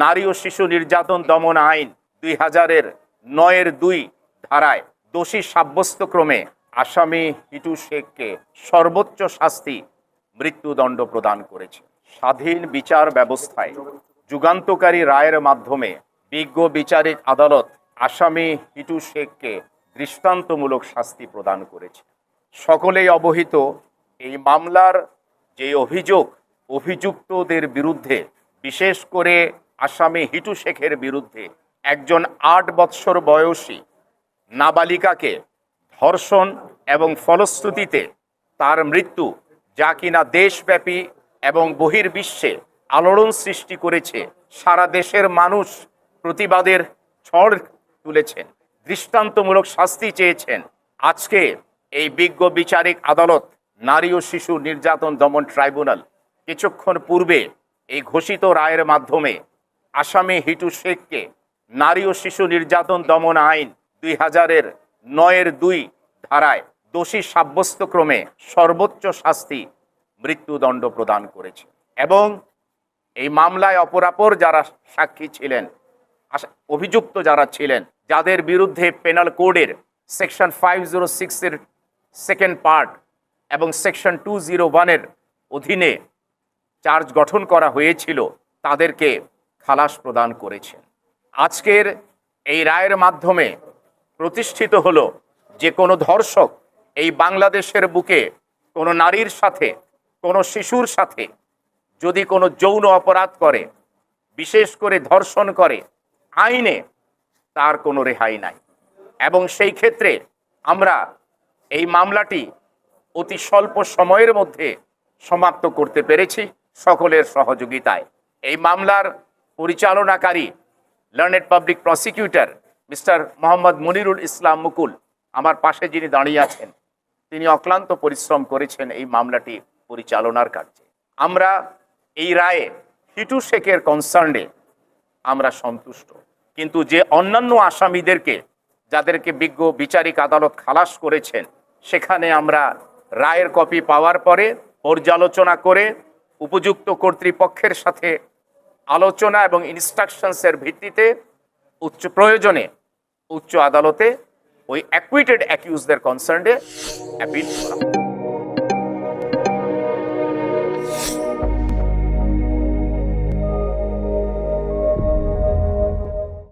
নারী ও শিশু নির্যাতন দমন আইন 2009-2 ধারায় দোষী সাব্যস্তক্রমে আসামি হিটু শেখকে সর্বোচ্চ শাস্তি মৃত্যুদণ্ড প্রদান করেছে। স্বাধীন বিচার ব্যবস্থায় যুগান্তকারী রায়ের মাধ্যমে বিজ্ঞ বিচারিক আদালত আসামি হিটু শেখকে দৃষ্টান্তমূলক শাস্তি প্রদান করেছে। সকলেই অবহিত, এই মামলার যে অভিযুক্তদের বিরুদ্ধে, বিশেষ করে আসামি হিটু শেখের বিরুদ্ধে একজন 8 বৎসর বয়সী নাবালিকাকে ধর্ষণ এবং ফলশ্রুতিতে তার মৃত্যু, যা কিনা দেশব্যাপী এবং বহির্বিশ্বে আলোড়ন সৃষ্টি করেছে। সারা দেশের মানুষ প্রতিবাদের ঝড় তুলেছেন, দৃষ্টান্তমূলক শাস্তি চেয়েছেন। আজকে এই বিজ্ঞ বিচারিক আদালত নারী ও শিশু নির্যাতন দমন ট্রাইব্যুনাল কিছুক্ষণ পূর্বে এই ঘোষিত রায়ের মাধ্যমে আসামি হিটু শেখকে নারী ও শিশু নির্যাতন দমন আইন 2009-2 ধারায় দোষী সাব্যস্তক্রমে সর্বোচ্চ শাস্তি মৃত্যুদণ্ড প্রদান করেছে। এবং এই মামলায় অপরাপর যারা সাক্ষী ছিলেন, অভিযুক্ত যারা ছিলেন, যাদের বিরুদ্ধে পেনাল কোডের সেকশন 506-এর সেকেন্ড পার্ট এবং সেকশন 201-এর অধীনে চার্জ গঠন করা হয়েছিল, তাদেরকে খালাস প্রদান করেছেন। আজকের এই রায়ের মাধ্যমে প্রতিষ্ঠিত হলো যে কোনো ধর্ষক এই বাংলাদেশের বুকে কোনো নারীর সাথে, কোনো শিশুর সাথে যদি কোনো যৌন অপরাধ করে, বিশেষ করে ধর্ষণ করে, আইনে তার কোনো রেহাই নাই। এবং সেই ক্ষেত্রে আমরা এই মামলাটি অতি স্বল্প সময়ের মধ্যে সমাপ্ত করতে পেরেছি সকলের সহযোগিতায়। এই মামলার পরিচালনাকারী learned public prosecutor mister Mohammad Monirul Islam Mukul, আমার পাশে যিনি দাঁড়িয়ে আছেন, তিনি অক্লান্ত পরিশ্রম করেছেন এই মামলাটি পরিচালনার কার্যে। আমরা এই রায়ে হিটু শেখের কনসার্নে আমরা সন্তুষ্ট, কিন্তু যে অন্যান্য আসামিদেরকে, যাদেরকে বিজ্ঞ বিচারিক আদালত খালাস করেছেন, সেখানে আমরা রায়ের কপি পাওয়ার পরে পর্যালোচনা করে উপযুক্ত কর্তৃপক্ষের সাথে আলোচনা এবং ইনস্ট্রাকশনসের ভিত্তিতে প্রয়োজনে উচ্চ আদালতে ওই অ্যাকুইটেড অ্যাকিউজদের কনসার্নে অ্যাপিল করা।